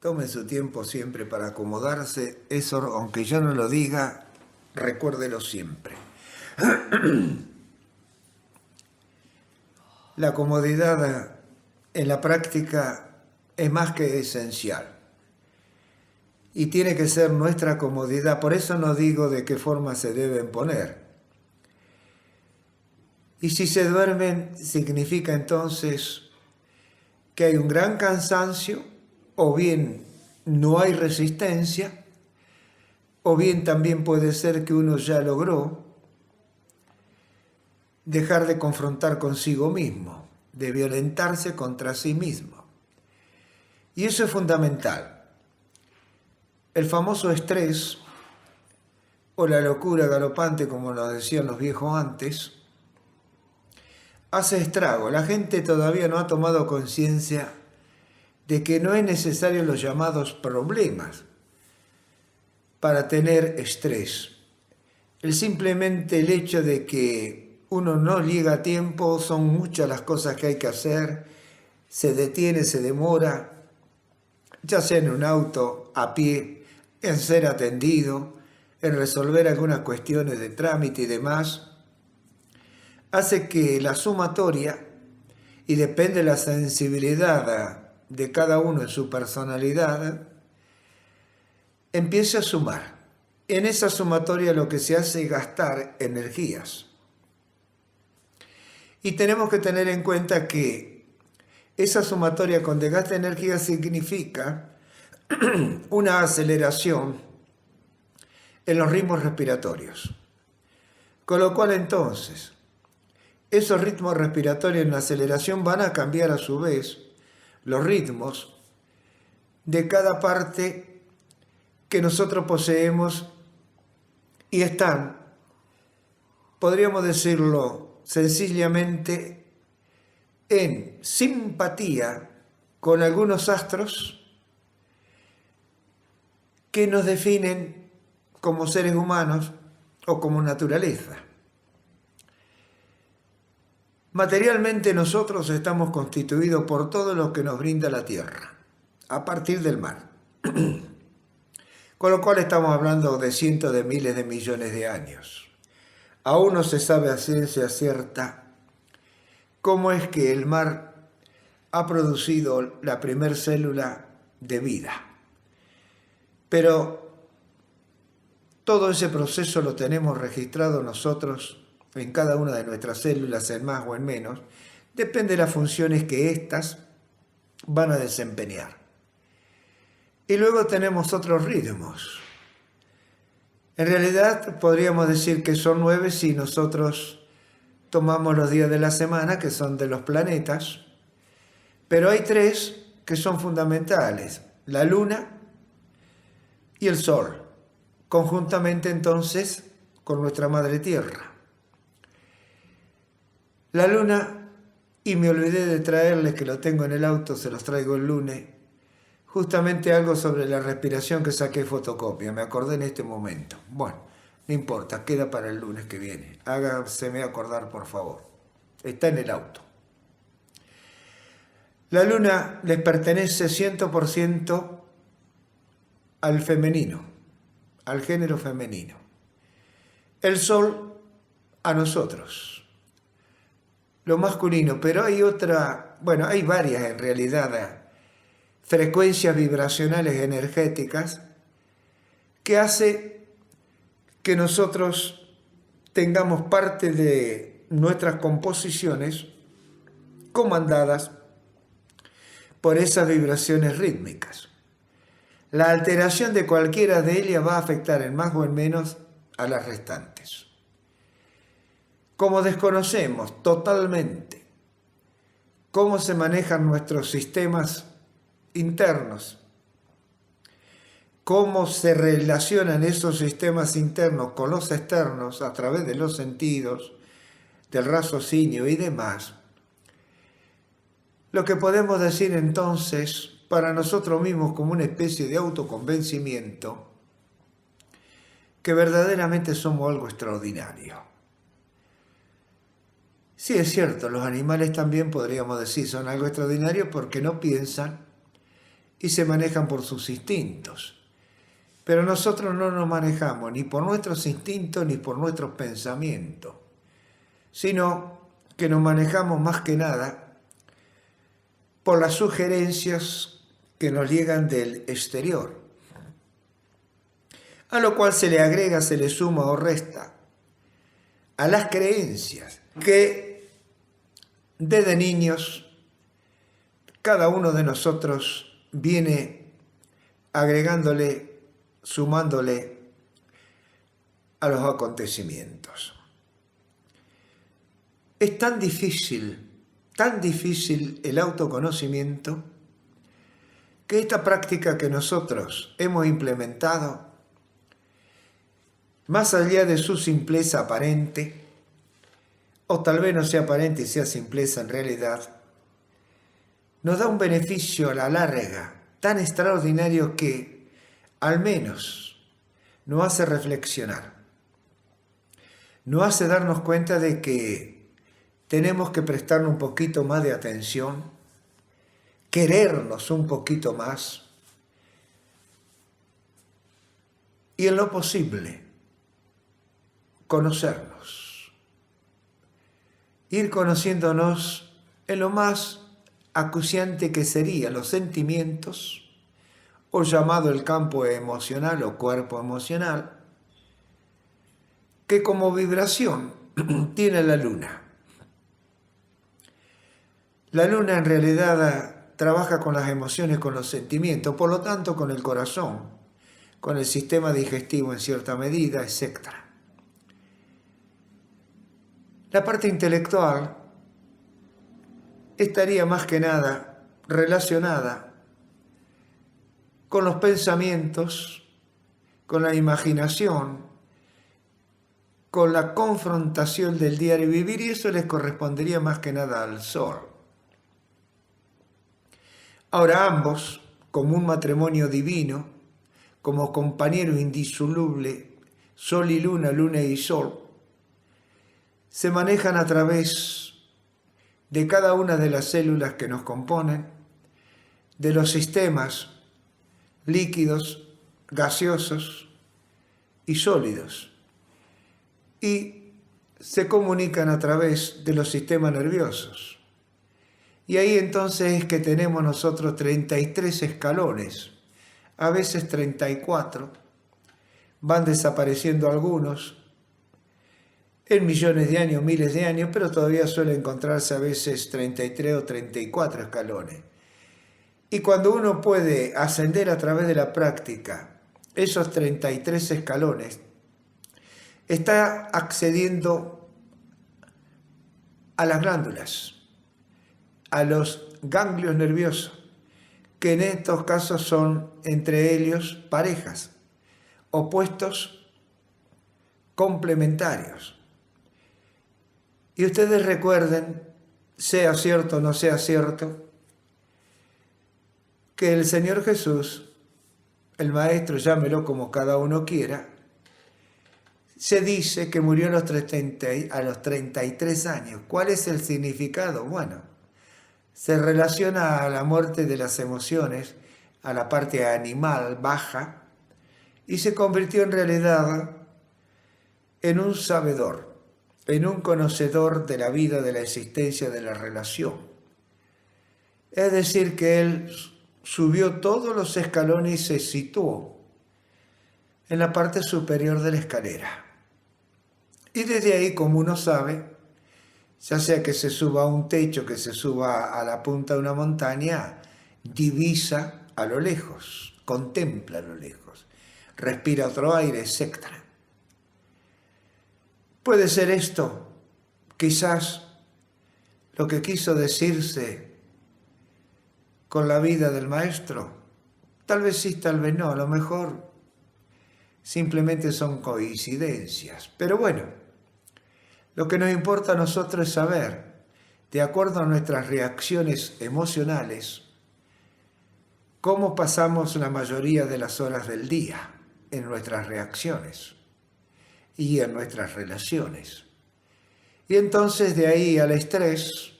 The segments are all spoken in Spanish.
Tome su tiempo siempre para acomodarse. Eso, aunque yo no lo diga, recuérdelo siempre. La comodidad en la práctica es más que esencial. Y tiene que ser nuestra comodidad. Por eso no digo de qué forma se deben poner. Y si se duermen, significa entonces que hay un gran cansancio, o bien no hay resistencia, o bien también puede ser que uno ya logró dejar de confrontar consigo mismo, de violentarse contra sí mismo. Y eso es fundamental. El famoso estrés, o la locura galopante, como lo decían los viejos antes, hace estrago. La gente todavía no ha tomado conciencia de que no es necesario los llamados problemas para tener estrés. Simplemente el hecho de que uno no llega a tiempo, son muchas las cosas que hay que hacer, se detiene, se demora, ya sea en un auto, a pie, en ser atendido, en resolver algunas cuestiones de trámite y demás, hace que la sumatoria, y depende de la sensibilidad de cada uno en su personalidad, empiece a sumar. En esa sumatoria lo que se hace es gastar energías. Y tenemos que tener en cuenta que esa sumatoria con desgaste de energía significa una aceleración en los ritmos respiratorios. Con lo cual entonces, esos ritmos respiratorios en la aceleración van a cambiar a su vez los ritmos de cada parte que nosotros poseemos y están, podríamos decirlo sencillamente, en simpatía con algunos astros que nos definen como seres humanos o como naturaleza. Materialmente nosotros estamos constituidos por todo lo que nos brinda la Tierra, a partir del mar. Con lo cual estamos hablando de cientos de miles de millones de años. Aún no se sabe a ciencia cierta cómo es que el mar ha producido la primer célula de vida. Pero todo ese proceso lo tenemos registrado nosotros en cada una de nuestras células, en más o en menos, depende de las funciones que éstas van a desempeñar. Y luego tenemos otros ritmos. En realidad podríamos decir que son 9 si nosotros tomamos los días de la semana, que son de los planetas, pero hay 3 que son fundamentales: la Luna y el Sol, conjuntamente entonces con nuestra Madre Tierra. La Luna, y me olvidé de traerles, que lo tengo en el auto, se los traigo el lunes, justamente algo sobre la respiración que saqué fotocopia, me acordé en este momento. Bueno, no importa, queda para el lunes que viene. Hágaseme acordar, por favor. Está en el auto. La Luna les pertenece 100% al femenino, al género femenino. El Sol a nosotros, lo masculino, pero hay hay varias en realidad, frecuencias vibracionales energéticas que hace que nosotros tengamos parte de nuestras composiciones comandadas por esas vibraciones rítmicas. La alteración de cualquiera de ellas va a afectar en más o en menos a las restantes. Como desconocemos totalmente cómo se manejan nuestros sistemas internos, cómo se relacionan esos sistemas internos con los externos a través de los sentidos, del raciocinio y demás, lo que podemos decir entonces para nosotros mismos como una especie de autoconvencimiento, que verdaderamente somos algo extraordinario. Sí, es cierto, los animales también podríamos decir son algo extraordinario porque no piensan y se manejan por sus instintos. Pero nosotros no nos manejamos ni por nuestros instintos ni por nuestros pensamientos, sino que nos manejamos más que nada por las sugerencias que nos llegan del exterior, a lo cual se le agrega, se le suma o resta a las creencias que desde niños cada uno de nosotros viene agregándole, sumándole a los acontecimientos. Es tan difícil el autoconocimiento, que esta práctica que nosotros hemos implementado, más allá de su simpleza aparente, o tal vez no sea aparente y sea simpleza en realidad, nos da un beneficio a la larga tan extraordinario que al menos nos hace reflexionar, nos hace darnos cuenta de que tenemos que prestarle un poquito más de atención, querernos un poquito más y en lo posible conocernos, ir conociéndonos en lo más acuciante que serían los sentimientos, o llamado el campo emocional o cuerpo emocional, que como vibración tiene la luna. La luna en realidad trabaja con las emociones, con los sentimientos, por lo tanto con el corazón, con el sistema digestivo en cierta medida, etc. La parte intelectual estaría más que nada relacionada con los pensamientos, con la imaginación, con la confrontación del diario vivir, y eso les correspondería más que nada al sol. Ahora ambos, como un matrimonio divino, como compañeros indisolubles, sol y luna, luna y sol, se manejan a través de cada una de las células que nos componen, de los sistemas líquidos, gaseosos y sólidos, y se comunican a través de los sistemas nerviosos. Y ahí entonces es que tenemos nosotros 33 escalones, a veces 34, van desapareciendo algunos en millones de años, miles de años, pero todavía suele encontrarse a veces 33 o 34 escalones. Y cuando uno puede ascender a través de la práctica esos 33 escalones, está accediendo a las glándulas, a los ganglios nerviosos, que en estos casos son entre ellos parejas, opuestos complementarios. Y ustedes recuerden, sea cierto o no sea cierto, que el Señor Jesús, el Maestro, llámelo como cada uno quiera, se dice que murió a los 33 años. ¿Cuál es el significado? Bueno, se relaciona a la muerte de las emociones, a la parte animal baja, y se convirtió en realidad en un sabedor, en un conocedor de la vida, de la existencia, de la relación. Es decir, que él subió todos los escalones y se situó en la parte superior de la escalera. Y desde ahí, como uno sabe, ya sea que se suba a un techo, que se suba a la punta de una montaña, divisa a lo lejos, contempla a lo lejos, respira otro aire, etc. Puede ser esto, quizás, lo que quiso decirse con la vida del Maestro. Tal vez sí, tal vez no, a lo mejor simplemente son coincidencias. Pero bueno, lo que nos importa a nosotros es saber, de acuerdo a nuestras reacciones emocionales, cómo pasamos la mayoría de las horas del día en nuestras reacciones y en nuestras relaciones. Y entonces de ahí al estrés,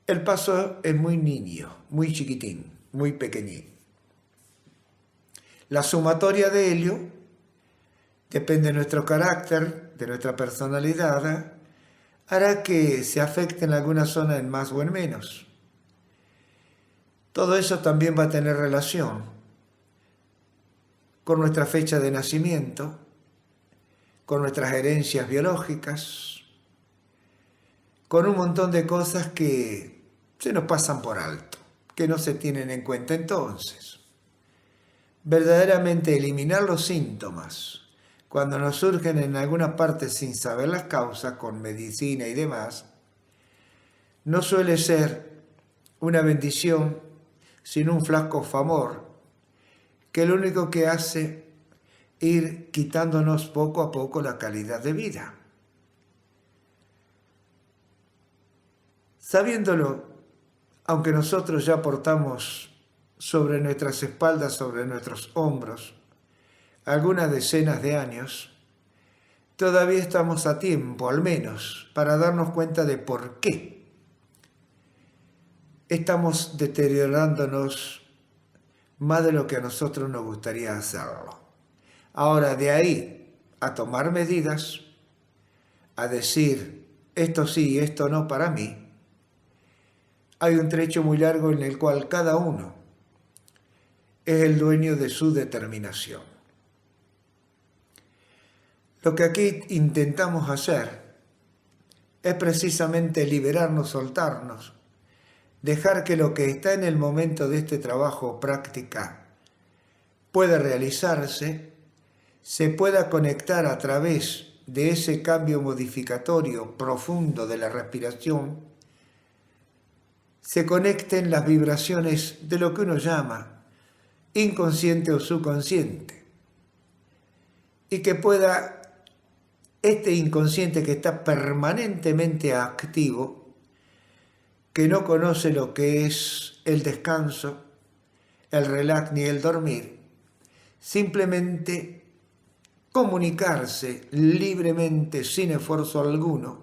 el paso es muy niño, muy chiquitín. muy pequeñín. La sumatoria de helio depende de nuestro carácter, de nuestra personalidad, hará que se afecte en alguna zona en más o en menos. Todo eso también va a tener relación con nuestra fecha de nacimiento, con nuestras herencias biológicas, con un montón de cosas que se nos pasan por alto, que no se tienen en cuenta. Entonces, verdaderamente eliminar los síntomas cuando nos surgen en alguna parte sin saber las causas, con medicina y demás, no suele ser una bendición, sino un flaco favor, que lo único que hace ir quitándonos poco a poco la calidad de vida. Sabiéndolo, aunque nosotros ya portamos sobre nuestras espaldas, sobre nuestros hombros, algunas decenas de años, todavía estamos a tiempo, al menos, para darnos cuenta de por qué estamos deteriorándonos más de lo que a nosotros nos gustaría hacerlo. Ahora, de ahí a tomar medidas, a decir esto sí, esto no para mí, hay un trecho muy largo en el cual cada uno es el dueño de su determinación. Lo que aquí intentamos hacer es precisamente liberarnos, soltarnos, dejar que lo que está en el momento de este trabajo práctica pueda realizarse, se pueda conectar a través de ese cambio modificatorio profundo de la respiración, se conecten las vibraciones de lo que uno llama inconsciente o subconsciente, y que pueda este inconsciente que está permanentemente activo, que no conoce lo que es el descanso, el relax ni el dormir, simplemente comunicarse libremente, sin esfuerzo alguno,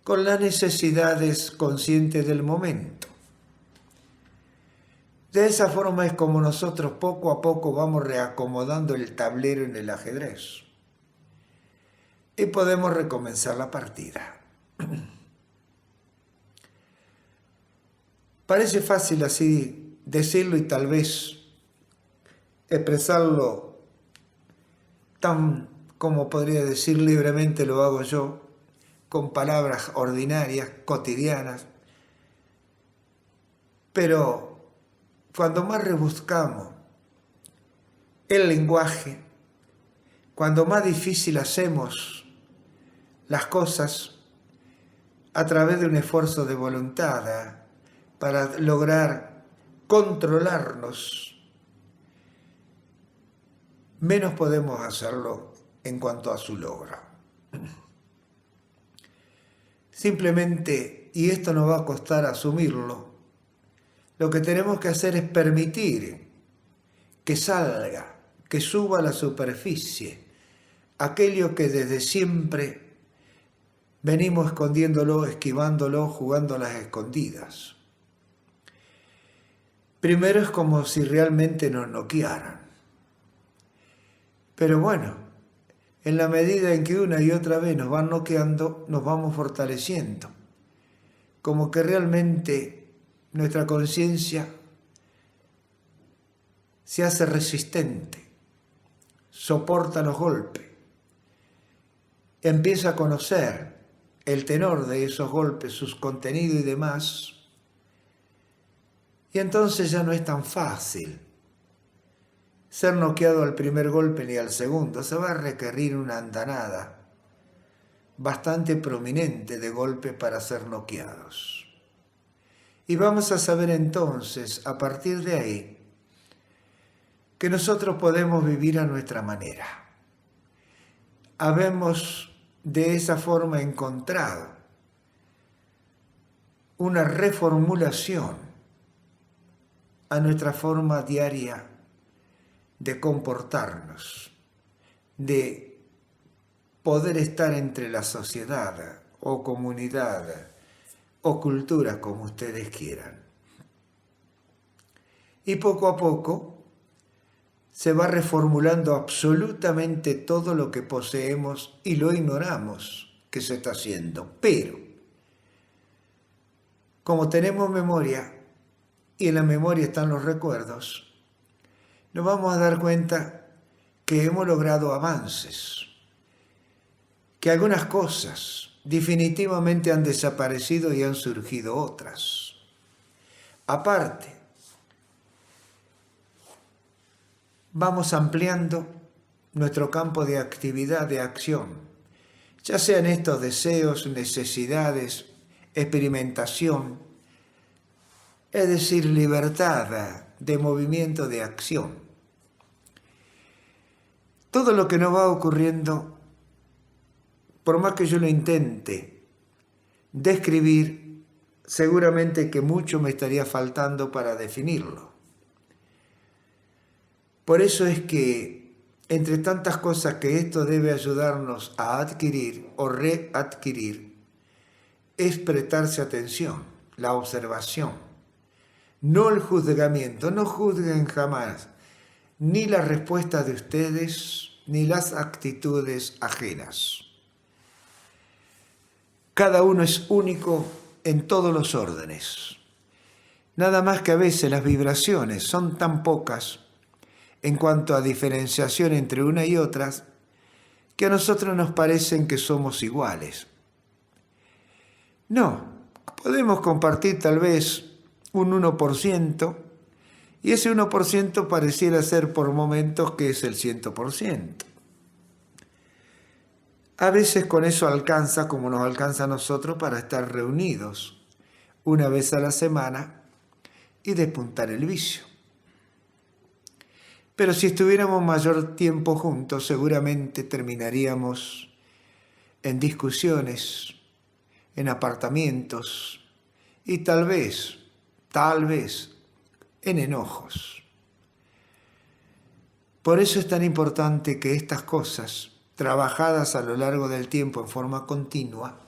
con las necesidades conscientes del momento. De esa forma es como nosotros poco a poco vamos reacomodando el tablero en el ajedrez y podemos recomenzar la partida. Parece fácil así decirlo y tal vez expresarlo tan como podría decir libremente lo hago yo, con palabras ordinarias, cotidianas, pero cuando más rebuscamos el lenguaje, cuando más difícil hacemos las cosas a través de un esfuerzo de voluntad para lograr controlarnos, menos podemos hacerlo en cuanto a su logro. Simplemente, y esto nos va a costar asumirlo, lo que tenemos que hacer es permitir que salga, que suba a la superficie, aquello que desde siempre venimos escondiéndolo, esquivándolo, jugando a las escondidas. Primero es como si realmente nos noquearan. Pero bueno, en la medida en que una y otra vez nos van noqueando, nos vamos fortaleciendo. Como que realmente nuestra conciencia se hace resistente, soporta los golpes, empieza a conocer el tenor de esos golpes, sus contenidos y demás, y entonces ya no es tan fácil ser noqueado al primer golpe ni al segundo. Se va a requerir una andanada bastante prominente de golpes para ser noqueados. Y vamos a saber entonces, a partir de ahí, que nosotros podemos vivir a nuestra manera. Habemos de esa forma encontrado una reformulación a nuestra forma diaria de comportarnos, de poder estar entre la sociedad o comunidad o cultura, como ustedes quieran. Y poco a poco se va reformulando absolutamente todo lo que poseemos y lo ignoramos que se está haciendo. Pero, como tenemos memoria, y en la memoria están los recuerdos, nos vamos a dar cuenta que hemos logrado avances, que algunas cosas definitivamente han desaparecido y han surgido otras. Aparte, vamos ampliando nuestro campo de actividad, de acción, ya sean estos deseos, necesidades, experimentación, es decir, libertad de movimiento, de acción. Todo lo que nos va ocurriendo, por más que yo lo intente describir, seguramente que mucho me estaría faltando para definirlo. Por eso es que, entre tantas cosas que esto debe ayudarnos a adquirir o readquirir, es prestarse atención, la observación, no el juzgamiento. No juzguen jamás ni las respuestas de ustedes, ni las actitudes ajenas. Cada uno es único en todos los órdenes. Nada más que a veces las vibraciones son tan pocas en cuanto a diferenciación entre una y otras, que a nosotros nos parecen que somos iguales. No, podemos compartir tal vez un 1%, y ese 1% pareciera ser por momentos que es el 100%. A veces con eso alcanza, como nos alcanza a nosotros, para estar reunidos una vez a la semana y despuntar el vicio. Pero si estuviéramos mayor tiempo juntos, seguramente terminaríamos en discusiones, en apartamientos y tal vez, en enojos. Por eso es tan importante que estas cosas, trabajadas a lo largo del tiempo en forma continua,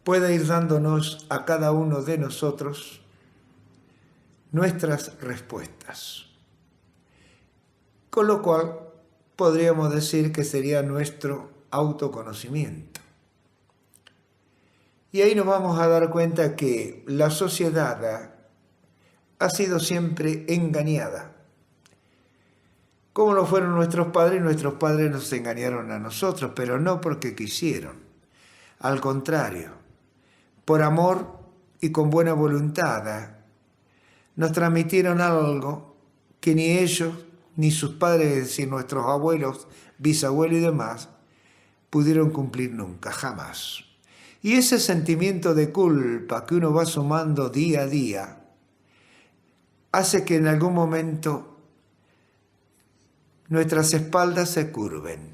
pueda ir dándonos a cada uno de nosotros nuestras respuestas. Con lo cual podríamos decir que sería nuestro autoconocimiento. Y ahí nos vamos a dar cuenta que la sociedad ha sido siempre engañada. Como lo fueron nuestros padres nos engañaron a nosotros, pero no porque quisieron. Al contrario, por amor y con buena voluntad, nos transmitieron algo que ni ellos, ni sus padres, es decir, nuestros abuelos, bisabuelos y demás, pudieron cumplir nunca, jamás. Y ese sentimiento de culpa que uno va sumando día a día, hace que en algún momento nuestras espaldas se curven.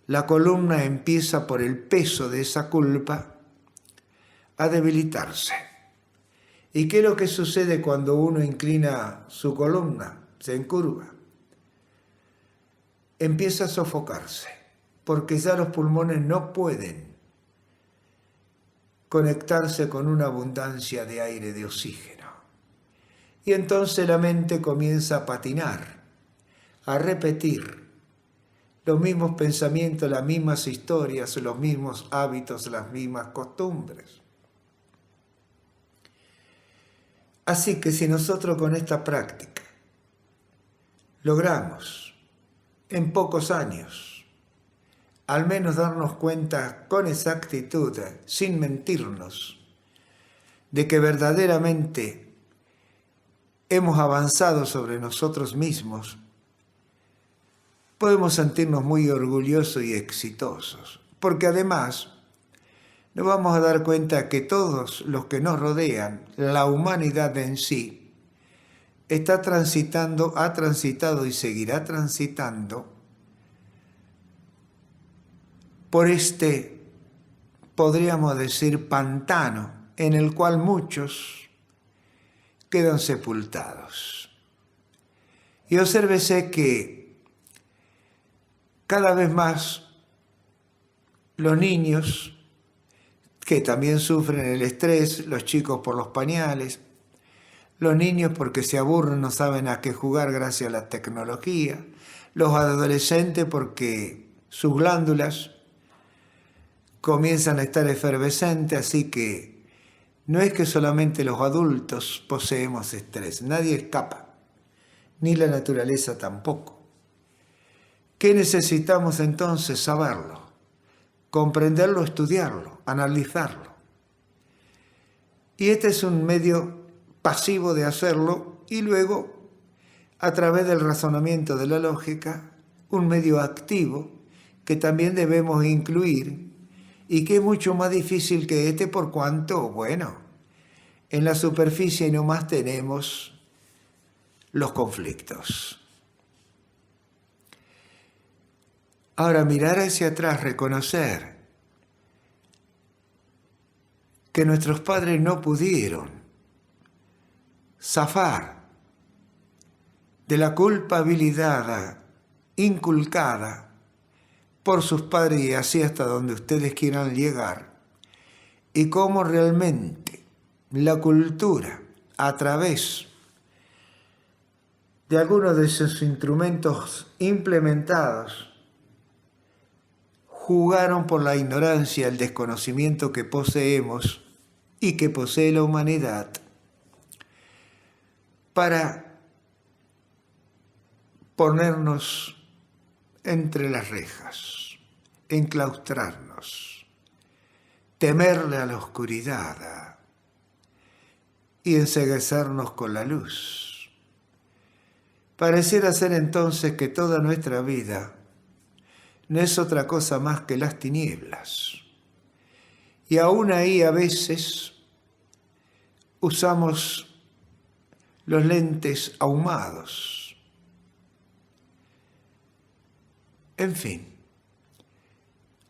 La columna empieza por el peso de esa culpa a debilitarse. ¿Y qué es lo que sucede cuando uno inclina su columna? Se encurva. Empieza a sofocarse, porque ya los pulmones no pueden conectarse con una abundancia de aire, de oxígeno. Y entonces la mente comienza a patinar, a repetir los mismos pensamientos, las mismas historias, los mismos hábitos, las mismas costumbres. Así que si nosotros con esta práctica logramos en pocos años al menos darnos cuenta con exactitud, sin mentirnos, de que verdaderamente hemos avanzado sobre nosotros mismos, podemos sentirnos muy orgullosos y exitosos, porque además nos vamos a dar cuenta que todos los que nos rodean, la humanidad en sí, está transitando, ha transitado y seguirá transitando por este, podríamos decir, pantano en el cual muchos quedan sepultados. Y obsérvese que cada vez más los niños, que también sufren el estrés, los chicos por los pañales, los niños porque se aburren, no saben a qué jugar gracias a la tecnología, los adolescentes porque sus glándulas comienzan a estar efervescentes, así que no es que solamente los adultos poseemos estrés, nadie escapa, ni la naturaleza tampoco. ¿Qué necesitamos entonces? Saberlo, comprenderlo, estudiarlo, analizarlo. Y este es un medio pasivo de hacerlo y luego, a través del razonamiento de la lógica, un medio activo que también debemos incluir y que es mucho más difícil que este por cuanto, bueno, en la superficie nomás tenemos los conflictos. Ahora, mirar hacia atrás, reconocer que nuestros padres no pudieron zafar de la culpabilidad inculcada por sus padres y así hasta donde ustedes quieran llegar, y cómo realmente la cultura, a través de algunos de sus instrumentos implementados, jugaron por la ignorancia, el desconocimiento que poseemos y que posee la humanidad para ponernos entre las rejas, enclaustrarnos, temerle a la oscuridad y enceguecernos con la luz. Pareciera ser entonces que toda nuestra vida no es otra cosa más que las tinieblas. Y aún ahí a veces usamos los lentes ahumados. En fin,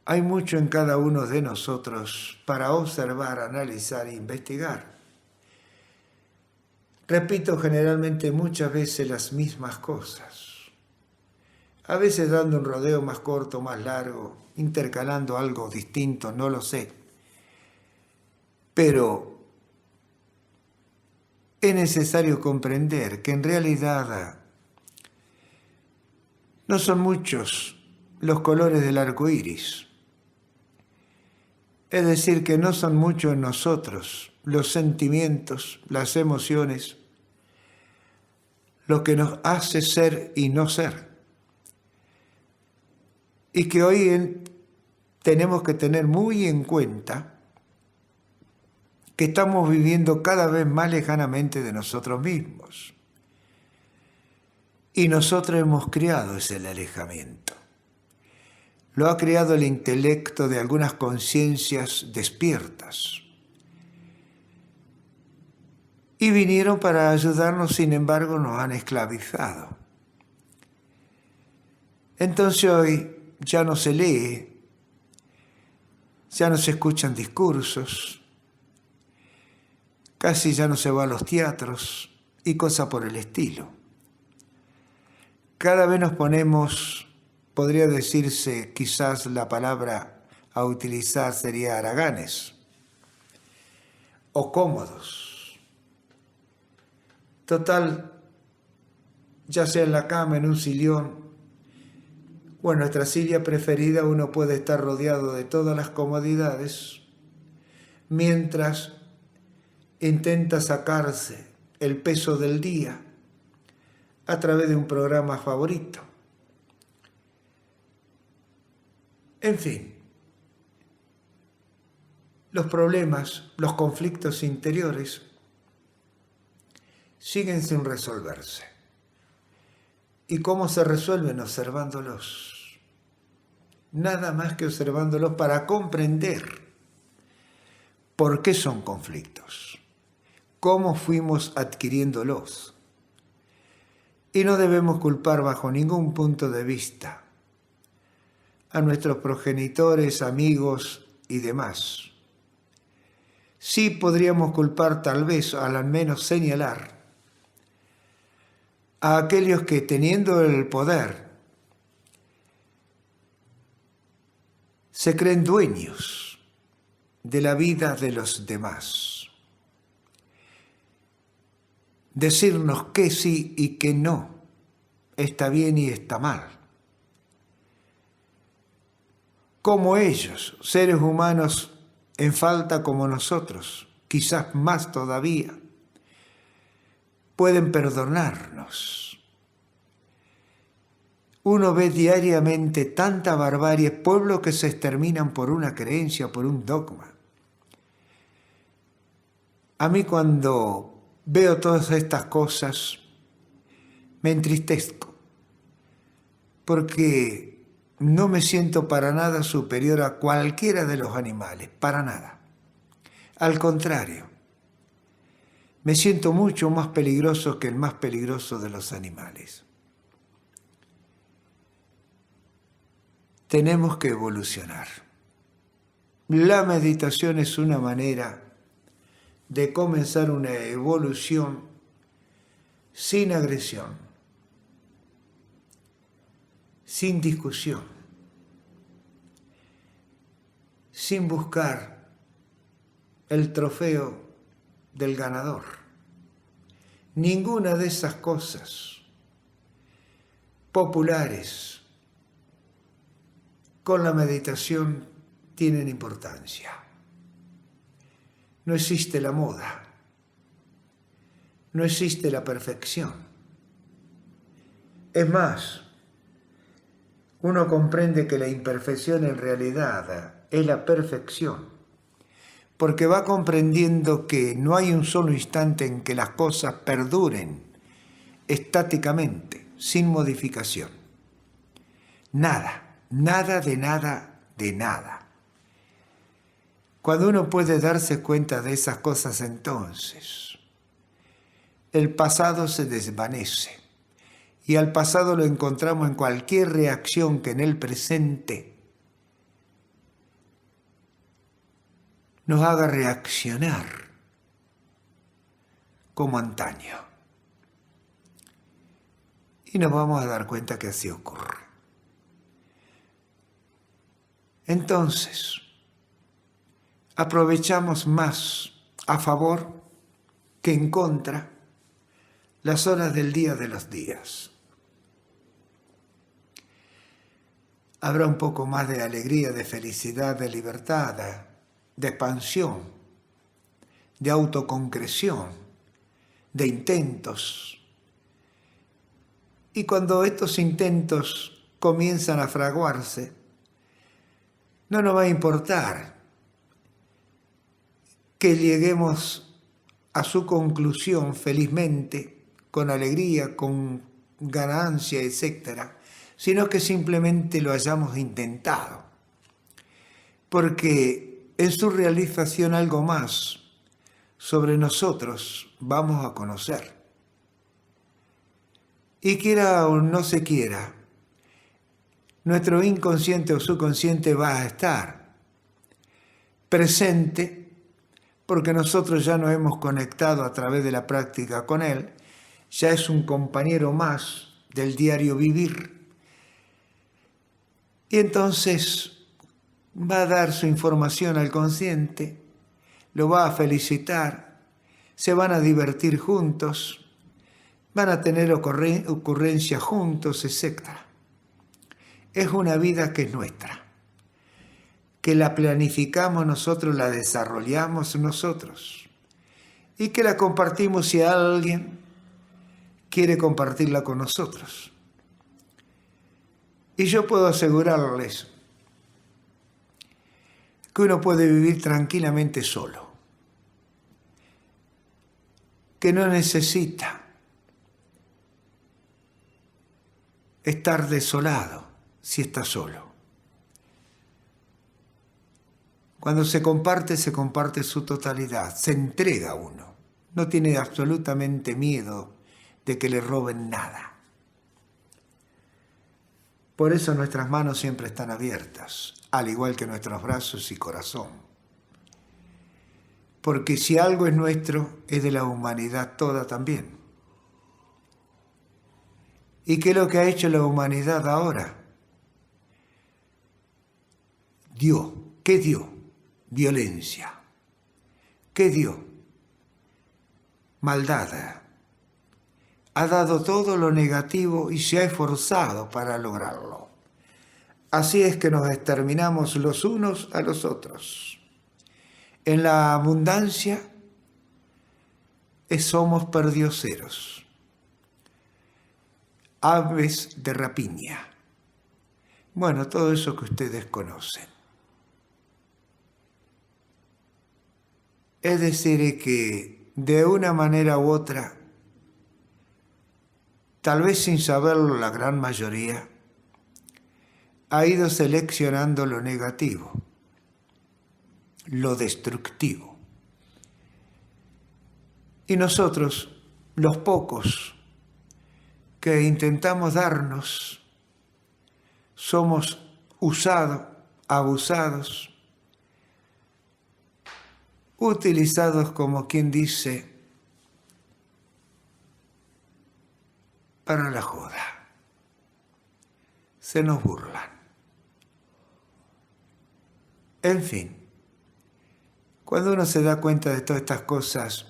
hay mucho en cada uno de nosotros para observar, analizar e investigar. Repito generalmente muchas veces las mismas cosas. A veces dando un rodeo más corto, más largo, intercalando algo distinto, no lo sé. Pero es necesario comprender que en realidad no son muchos los colores del arco iris. Es decir, que no son muchos en nosotros los sentimientos, las emociones, lo que nos hace ser y no ser. Y que hoy tenemos que tener muy en cuenta que estamos viviendo cada vez más lejanamente de nosotros mismos. Y nosotros hemos creado ese alejamiento. Lo ha creado el intelecto de algunas conciencias despiertas. Y vinieron para ayudarnos, sin embargo, nos han esclavizado. Entonces hoy ya no se lee, ya no se escuchan discursos, casi ya no se va a los teatros y cosas por el estilo. Cada vez nos ponemos, podría decirse, quizás la palabra a utilizar sería haraganes o cómodos. Total, ya sea en la cama, en un sillón, o en nuestra silla preferida, uno puede estar rodeado de todas las comodidades, mientras intenta sacarse el peso del día a través de un programa favorito. En fin, los problemas, los conflictos interiores siguen sin resolverse. ¿Y cómo se resuelven? Observándolos. Nada más que observándolos para comprender por qué son conflictos, cómo fuimos adquiriéndolos. Y no debemos culpar bajo ningún punto de vista a nuestros progenitores, amigos y demás. Sí podríamos culpar tal vez, al menos señalar, a aquellos que teniendo el poder se creen dueños de la vida de los demás. decirnos qué sí y qué no, está bien y está mal. Como ellos, seres humanos en falta como nosotros, quizás más todavía, pueden perdonarnos. Uno ve diariamente tanta barbarie, pueblos que se exterminan por una creencia, por un dogma. A mí cuando veo todas estas cosas, me entristezco, porque no me siento para nada superior a cualquiera de los animales, para nada. Al contrario, me siento mucho más peligroso que el más peligroso de los animales. Tenemos que evolucionar. La meditación es una manera de comenzar una evolución sin agresión, sin discusión, sin buscar el trofeo del ganador. Ninguna de esas cosas populares con la meditación tienen importancia. No existe la moda, no existe la perfección. Es más, uno comprende que la imperfección en realidad es la perfección, porque va comprendiendo que no hay un solo instante en que las cosas perduren estáticamente, sin modificación. Nada, nada de nada de nada. Cuando uno puede darse cuenta de esas cosas, entonces el pasado se desvanece y al pasado lo encontramos en cualquier reacción que en el presente nos haga reaccionar como antaño. Y nos vamos a dar cuenta que así ocurre. Entonces, aprovechamos más a favor que en contra las horas del día de los días. Habrá un poco más de alegría, de felicidad, de libertad, de expansión, de autoconcreción, de intentos. Y cuando estos intentos comienzan a fraguarse, no nos va a importar que lleguemos a su conclusión felizmente, con alegría, con ganancia, etc., sino que simplemente lo hayamos intentado. Porque en su realización algo más sobre nosotros vamos a conocer. Y quiera o no se quiera, nuestro inconsciente o subconsciente va a estar presente porque nosotros ya nos hemos conectado a través de la práctica con él, ya es un compañero más del diario vivir. Y entonces va a dar su información al consciente, lo va a felicitar, se van a divertir juntos, van a tener ocurrencias juntos, etc. Es una vida que es nuestra, que la planificamos nosotros, la desarrollamos nosotros y que la compartimos si alguien quiere compartirla con nosotros. Y yo puedo asegurarles que uno puede vivir tranquilamente solo, que no necesita estar desolado si está solo. Cuando se comparte su totalidad, se entrega uno, no tiene absolutamente miedo de que le roben nada. Por eso nuestras manos siempre están abiertas, al igual que nuestros brazos y corazón. Porque si algo es nuestro, es de la humanidad toda también. ¿Y qué es lo que ha hecho la humanidad ahora? Dio. ¿Qué dio? Violencia. ¿Qué dio? Maldad. ha dado todo lo negativo y se ha esforzado para lograrlo. Así es que nos exterminamos los unos a los otros. En la abundancia somos perdioseros, aves de rapiña. Bueno, todo eso que ustedes conocen. Es decir, que de una manera u otra, tal vez sin saberlo la gran mayoría, ha ido seleccionando lo negativo, lo destructivo. Y nosotros, los pocos que intentamos darnos, somos usados, abusados, utilizados como quien dice, para la joda. Se nos burlan. En fin, cuando uno se da cuenta de todas estas cosas,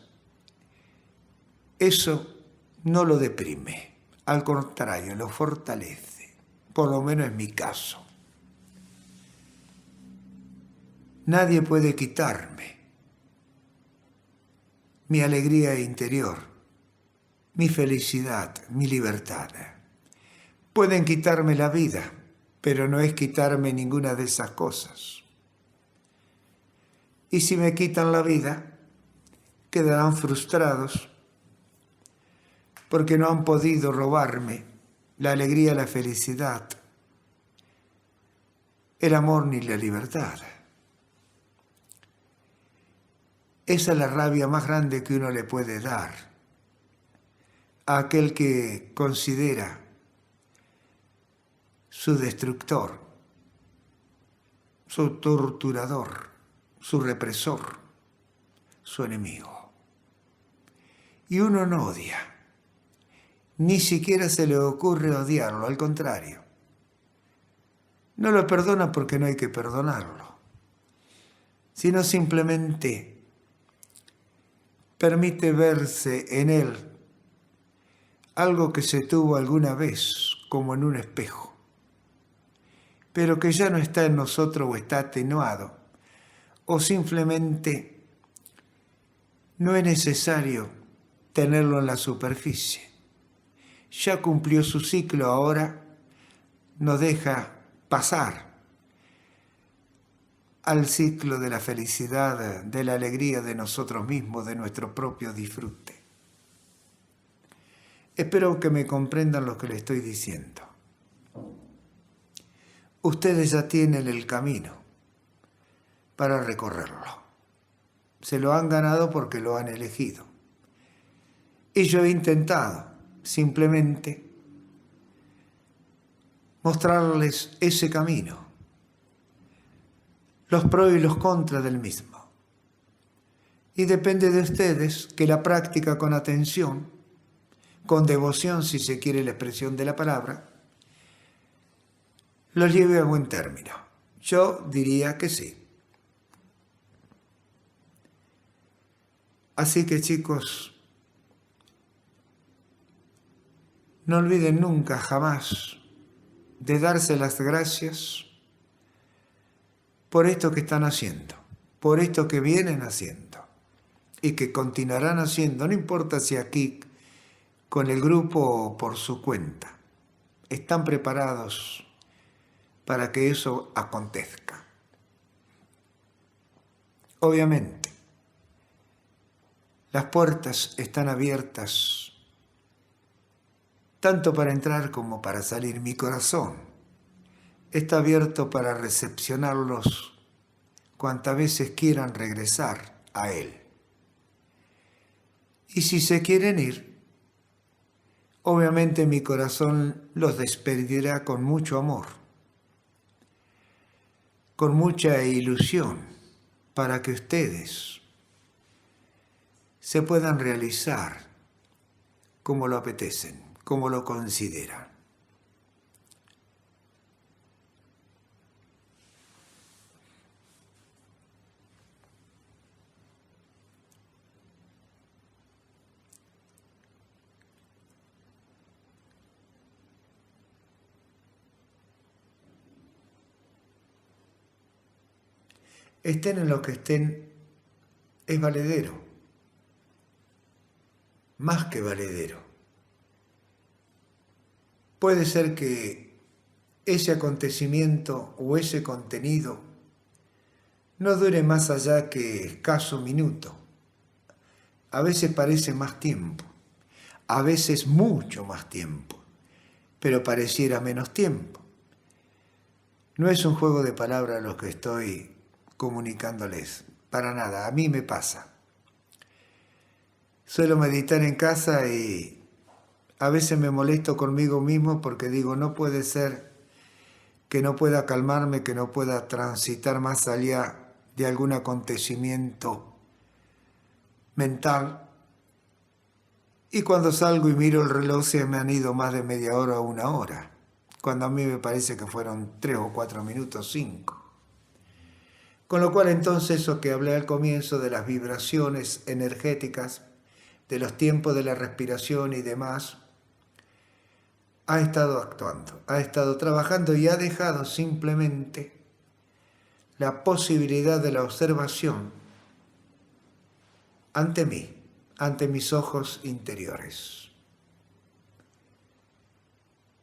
eso no lo deprime, al contrario, lo fortalece, por lo menos en mi caso. Nadie puede quitarme mi alegría interior, mi felicidad, mi libertad. Pueden quitarme la vida, pero no es quitarme ninguna de esas cosas. Y si me quitan la vida, quedarán frustrados porque no han podido robarme la alegría, la felicidad, el amor ni la libertad. Esa es la rabia más grande que uno le puede dar a aquel que considera su destructor, su torturador, su represor, su enemigo. Y uno no odia, ni siquiera se le ocurre odiarlo, al contrario. No lo perdona porque no hay que perdonarlo, sino simplemente permite verse en él algo que se tuvo alguna vez como en un espejo, pero que ya no está en nosotros o está atenuado, o simplemente no es necesario tenerlo en la superficie. Ya cumplió su ciclo, ahora nos deja pasar al ciclo de la felicidad, de la alegría de nosotros mismos, de nuestro propio disfrute. Espero que me comprendan lo que les estoy diciendo. Ustedes ya tienen el camino para recorrerlo. Se lo han ganado porque lo han elegido. Y yo he intentado simplemente mostrarles ese camino, los pros y los contras del mismo. Y depende de ustedes que la práctica con atención, con devoción, si se quiere la expresión de la palabra, los lleve a buen término. Yo diría que sí. Así que, chicos, no olviden nunca, jamás, de darse las gracias por esto que están haciendo, por esto que vienen haciendo y que continuarán haciendo, no importa si aquí con el grupo o por su cuenta. Están preparados para que eso acontezca. Obviamente, las puertas están abiertas tanto para entrar como para salir. Mi corazón está abierto para recepcionarlos cuantas veces quieran regresar a Él. Y si se quieren ir, obviamente mi corazón los despedirá con mucho amor, con mucha ilusión, para que ustedes se puedan realizar como lo apetecen, como lo consideran. estén en lo que estén, es valedero, más que valedero. Puede ser que ese acontecimiento o ese contenido no dure más allá que escaso minuto. A veces parece más tiempo, a veces mucho más tiempo, pero pareciera menos tiempo. No es un juego de palabras lo que estoy comunicándoles, para nada, a mí me pasa. Suelo meditar en casa y a veces me molesto conmigo mismo porque digo, no puede ser que no pueda calmarme, que no pueda transitar más allá de algún acontecimiento mental. Y cuando salgo y miro el reloj se me han ido más de media hora o una hora, cuando a mí me parece que fueron 3 o 4 minutos, 5. Con lo cual entonces eso que hablé al comienzo de las vibraciones energéticas, de los tiempos de la respiración y demás, ha estado actuando, ha estado trabajando y ha dejado simplemente la posibilidad de la observación ante mí, ante mis ojos interiores.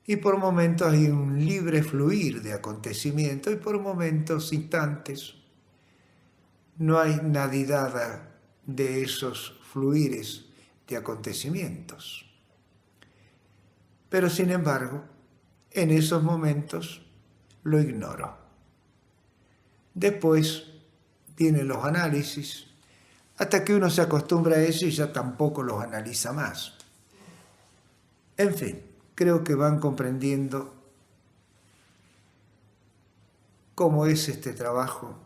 Y por momentos hay un libre fluir de acontecimientos y por momentos, instantes, no hay nadidad de esos fluires de acontecimientos. Pero sin embargo, en esos momentos lo ignoro. Después vienen los análisis, hasta que uno se acostumbra a eso y ya tampoco los analiza más. En fin, creo que van comprendiendo cómo es este trabajo,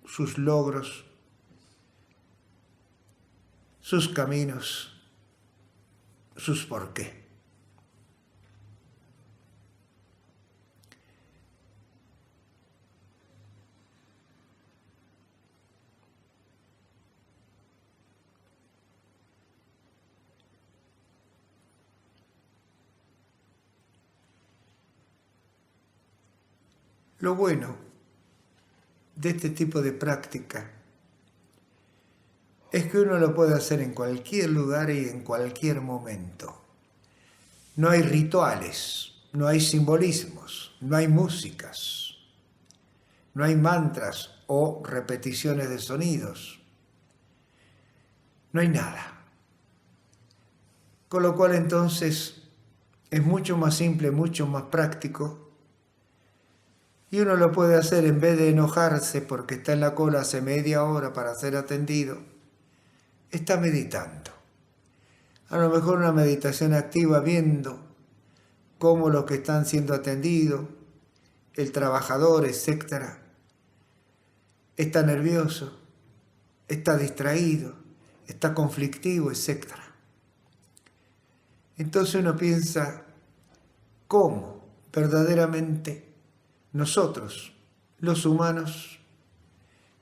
sus logros, sus caminos, sus por qué. Lo bueno de este tipo de práctica es que uno lo puede hacer en cualquier lugar y en cualquier momento. No hay rituales, no hay simbolismos, no hay músicas, no hay mantras o repeticiones de sonidos. No hay nada. Con lo cual entonces es mucho más simple, mucho más práctico. Y uno lo puede hacer en vez de enojarse porque está en la cola hace media hora para ser atendido, está meditando. A lo mejor una meditación activa viendo cómo los que están siendo atendidos, el trabajador, etcétera, está nervioso, está distraído, está conflictivo, etcétera. Entonces uno piensa cómo verdaderamente nosotros, los humanos,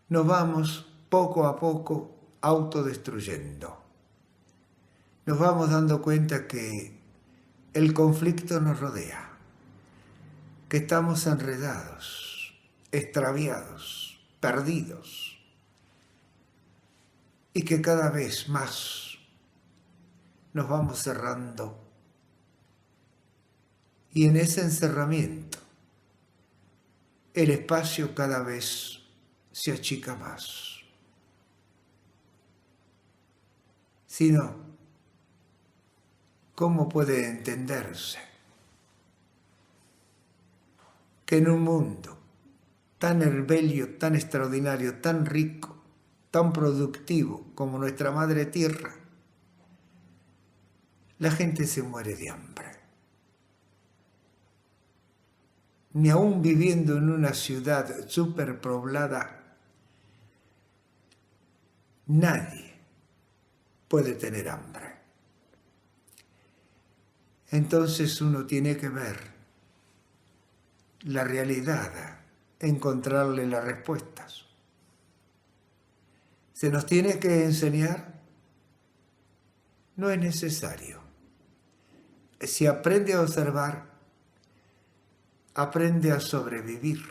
nos vamos poco a poco autodestruyendo. Nos vamos dando cuenta que el conflicto nos rodea, que estamos enredados, extraviados, perdidos, y que cada vez más nos vamos cerrando. Y en ese encerramiento, el espacio cada vez se achica más. Si no, ¿cómo puede entenderse que en un mundo tan bello, tan extraordinario, tan rico, tan productivo como nuestra madre tierra, la gente se muere de hambre? Ni aún viviendo en una ciudad superpoblada, nadie puede tener hambre. Entonces uno tiene que ver la realidad, encontrarle las respuestas. ¿Se nos tiene que enseñar? No es necesario. Si aprende a observar, aprende a sobrevivir.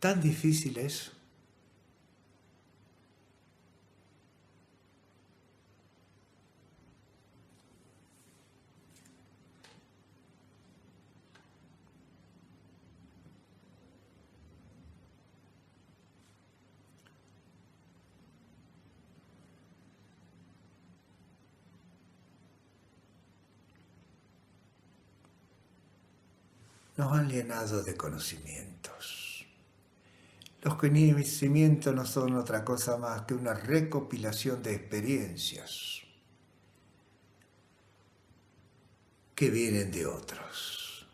tan difícil es. Nos han llenado de conocimientos. Los conocimientos no son otra cosa más que una recopilación de experiencias que vienen de otros.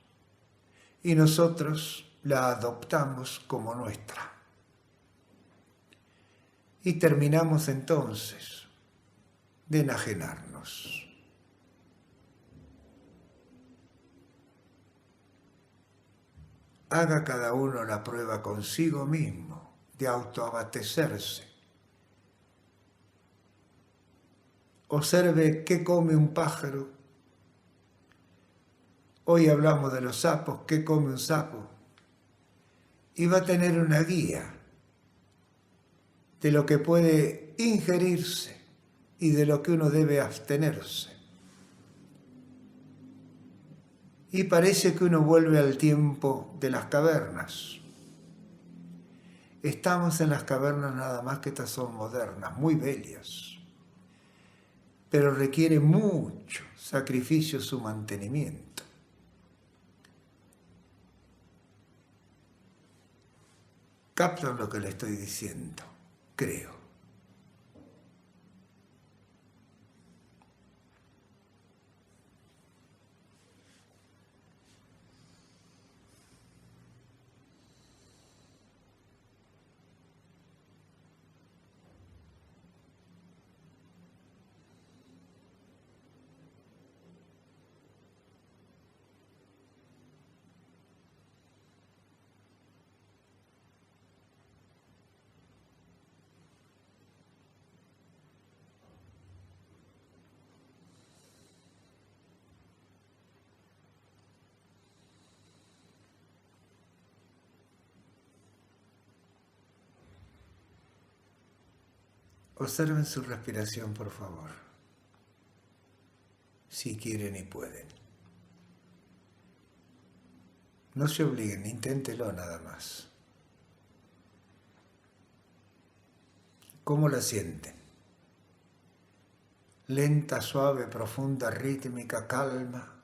Y nosotros la adoptamos como nuestra. Y terminamos entonces de enajenarnos. Haga cada uno la prueba consigo mismo de autoabastecerse. Observe qué come un pájaro. Hoy hablamos de los sapos, qué come un sapo. Y va a tener una guía de lo que puede ingerirse y de lo que uno debe abstenerse. Y parece que uno vuelve al tiempo de las cavernas. Estamos en las cavernas nada más que estas son modernas, muy bellas, pero requiere mucho sacrificio su mantenimiento. ¿Captan lo que le estoy diciendo? Creo. Observen su respiración, por favor, si quieren y pueden. No se obliguen, inténtelo nada más. ¿Cómo la sienten? Lenta, suave, profunda, rítmica, calma,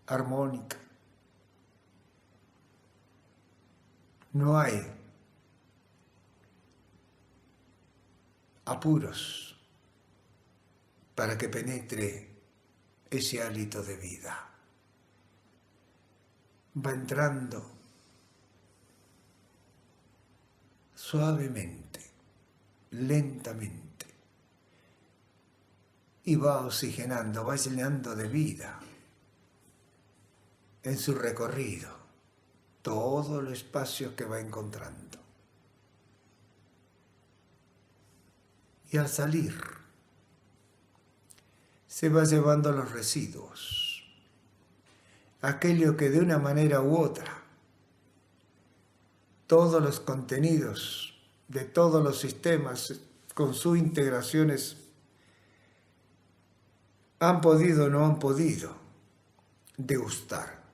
armónica. No hay apuros para que penetre ese hálito de vida. Va entrando suavemente, lentamente, y va oxigenando, va llenando de vida en su recorrido todo el espacio que va encontrando. Y al salir, se va llevando los residuos, aquello que de una manera u otra, todos los contenidos de todos los sistemas con sus integraciones han podido o no han podido degustar.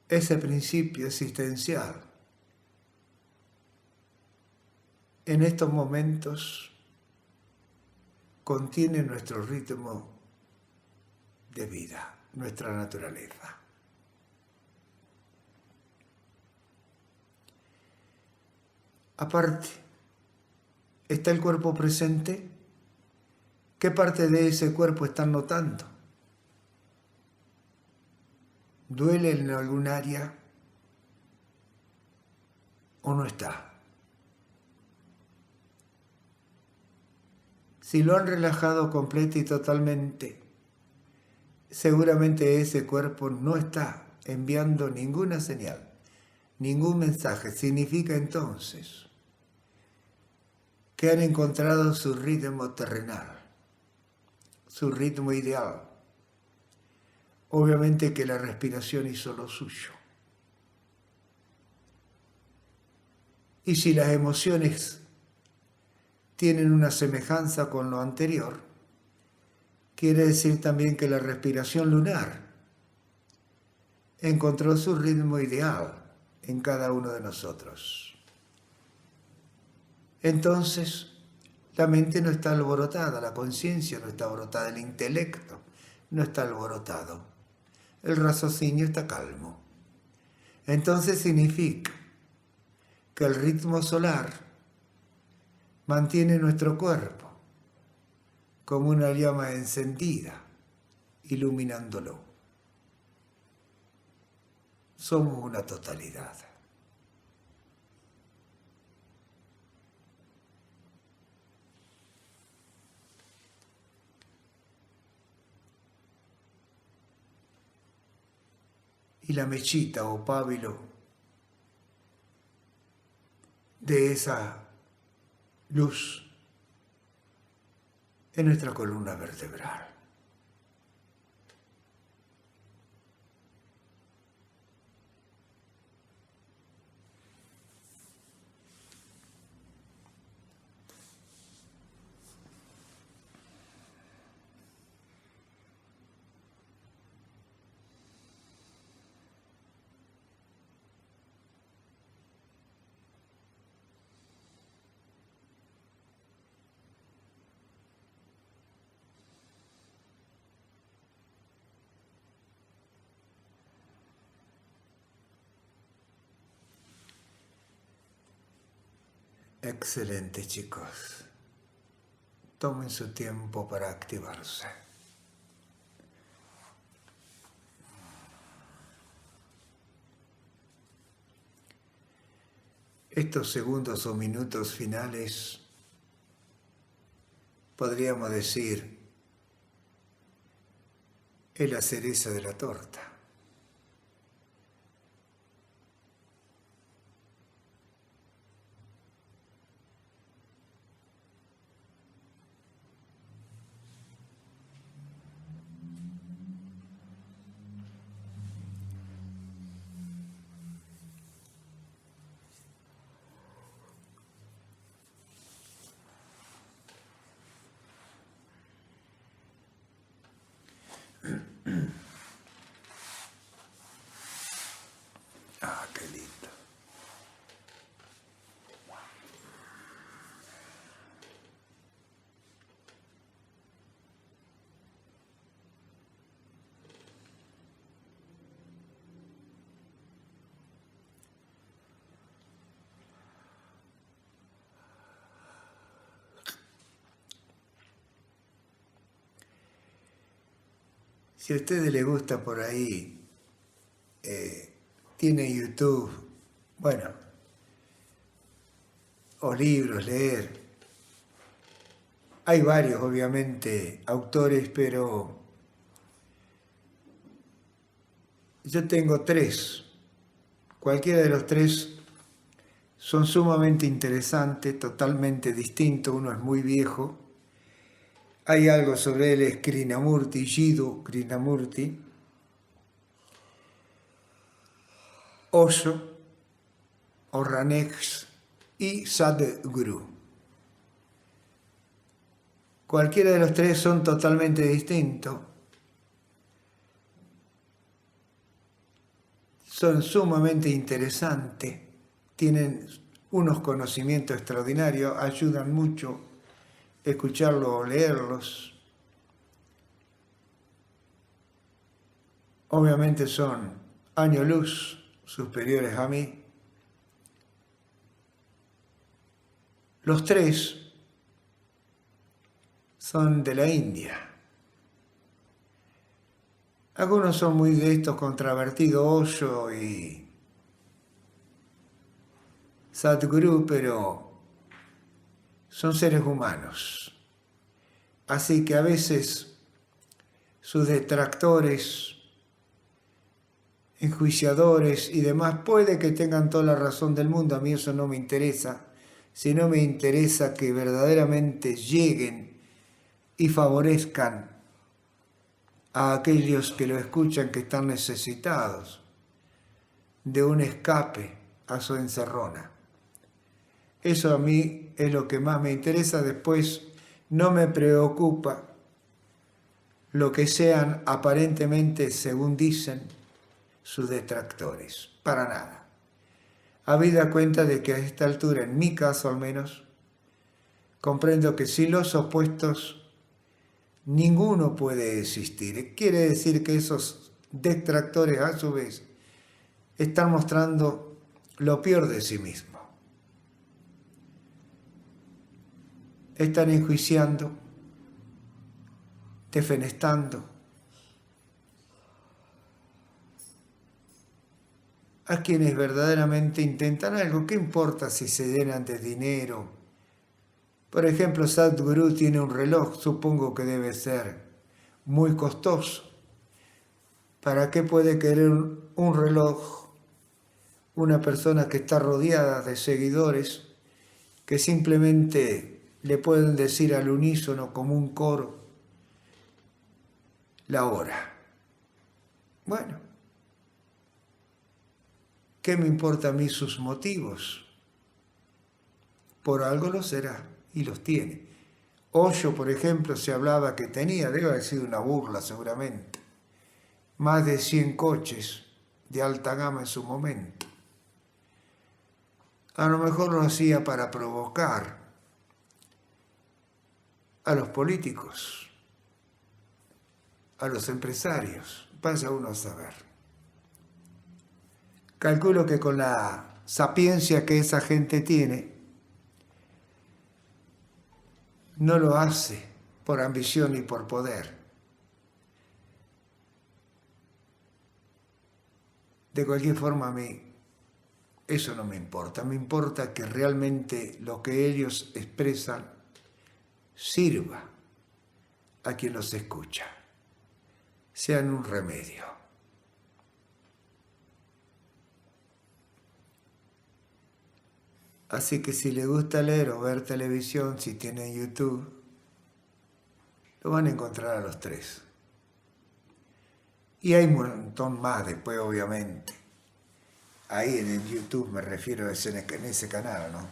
Ese principio existencial en estos momentos contiene nuestro ritmo de vida, nuestra naturaleza. Aparte, ¿está el cuerpo presente? ¿Qué parte de ese cuerpo están notando? ¿Duele en algún área o no está? Si lo han relajado completo y totalmente, seguramente ese cuerpo no está enviando ninguna señal, ningún mensaje. Significa entonces que han encontrado su ritmo terrenal, su ritmo ideal, obviamente que la respiración hizo lo suyo. Y si las emociones tienen una semejanza con lo anterior, quiere decir también que la respiración lunar encontró su ritmo ideal en cada uno de nosotros. Entonces, la mente no está alborotada, la conciencia no está alborotada, el intelecto no está alborotado, el raciocinio está calmo. Entonces significa que el ritmo solar mantiene nuestro cuerpo como una llama encendida, iluminándolo. Somos una totalidad. Y la mechita o pábilo de esa luz en nuestra columna vertebral. Excelente, chicos. Tomen su tiempo para activarse. Estos segundos o minutos finales, podríamos decir, es la cereza de la torta. Ah, qué lindo. Si a ustedes les gusta por ahí, tiene YouTube, bueno, o libros, leer. Hay varios, obviamente, autores, pero yo tengo 3. Cualquiera de los 3 son sumamente interesantes, totalmente distintos. Uno es muy viejo. Hay algo sobre él, es Krishnamurti, Jiddu Krishnamurti, Osho, Oranex y Sadhguru. Cualquiera de los 3 son totalmente distintos. Son sumamente interesantes, tienen unos conocimientos extraordinarios, ayudan mucho escucharlos o leerlos. Obviamente son años luz superiores a mí. Los 3 son de la India. Algunos son muy de estos controvertidos, Osho y Sadhguru, pero son seres humanos. Así que a veces sus detractores, enjuiciadores y demás puede que tengan toda la razón del mundo. A mí eso no me interesa, sino me interesa que verdaderamente lleguen y favorezcan a aquellos que lo escuchan que están necesitados de un escape a su encerrona. Eso a mí es lo que más me interesa. Después no me preocupa lo que sean aparentemente, según dicen, sus detractores. Para nada. Habida cuenta de que a esta altura, en mi caso al menos, comprendo que sin los opuestos ninguno puede existir. Quiere decir que esos detractores a su vez están mostrando lo peor de sí mismos. Están enjuiciando, defenestando a quienes verdaderamente intentan algo. ¿Qué importa si se llenan de dinero? Por ejemplo, Sadhguru tiene un reloj, supongo que debe ser muy costoso. ¿Para qué puede querer un reloj una persona que está rodeada de seguidores que simplemente le pueden decir al unísono como un coro la hora? Bueno, ¿qué me importa a mí sus motivos? Por algo lo será, y los tiene. Osho, por ejemplo, se hablaba que tenía, debe haber sido una burla seguramente, más de 100 coches de alta gama en su momento. A lo mejor lo hacía para provocar a los políticos, a los empresarios. Vaya uno a saber. Calculo que con la sapiencia que esa gente tiene, no lo hace por ambición ni por poder. De cualquier forma, a mí eso no me importa. Me importa que realmente lo que ellos expresan sirva a quien los escucha, sean un remedio. Así que si les gusta leer o ver televisión, si tienen YouTube, lo van a encontrar a los tres. Y hay un montón más después, obviamente. Ahí en el YouTube me refiero en ese canal, ¿no?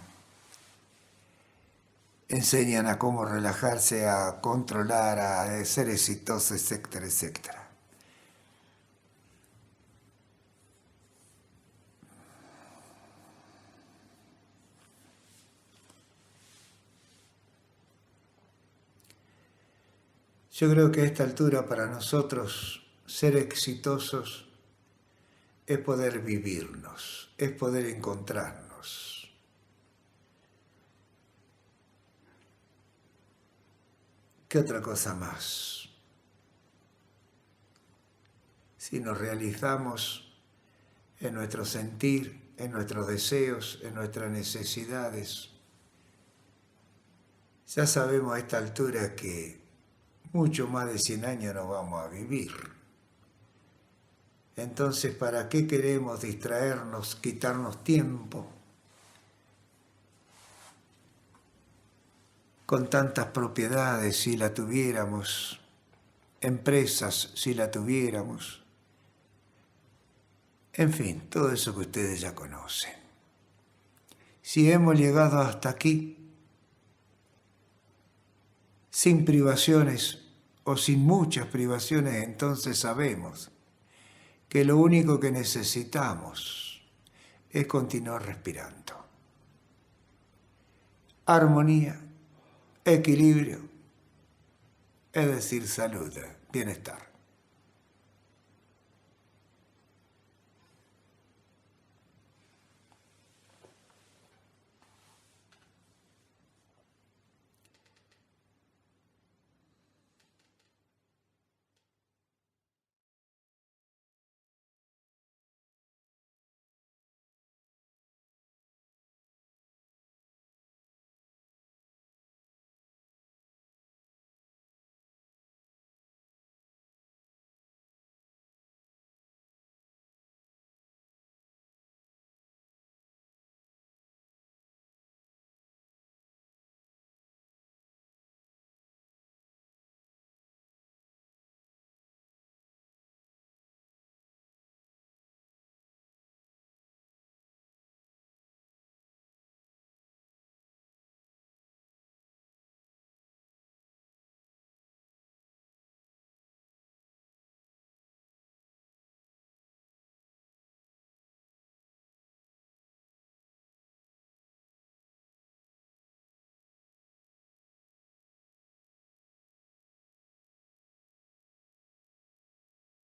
Enseñan a cómo relajarse, a controlar, a ser exitoso, etcétera, etcétera. Yo creo que a esta altura para nosotros ser exitosos es poder vivirnos, es poder encontrarnos. ¿Qué otra cosa más? Si nos realizamos en nuestro sentir, en nuestros deseos, en nuestras necesidades, ya sabemos a esta altura que mucho más de 100 años no vamos a vivir. Entonces, ¿para qué queremos distraernos, quitarnos tiempo con tantas propiedades si la tuviéramos, empresas si la tuviéramos? En fin, todo eso que ustedes ya conocen. Si hemos llegado hasta aquí, sin privaciones o sin muchas privaciones, entonces sabemos que lo único que necesitamos es continuar respirando. Armonía, equilibrio, es decir, salud, bienestar.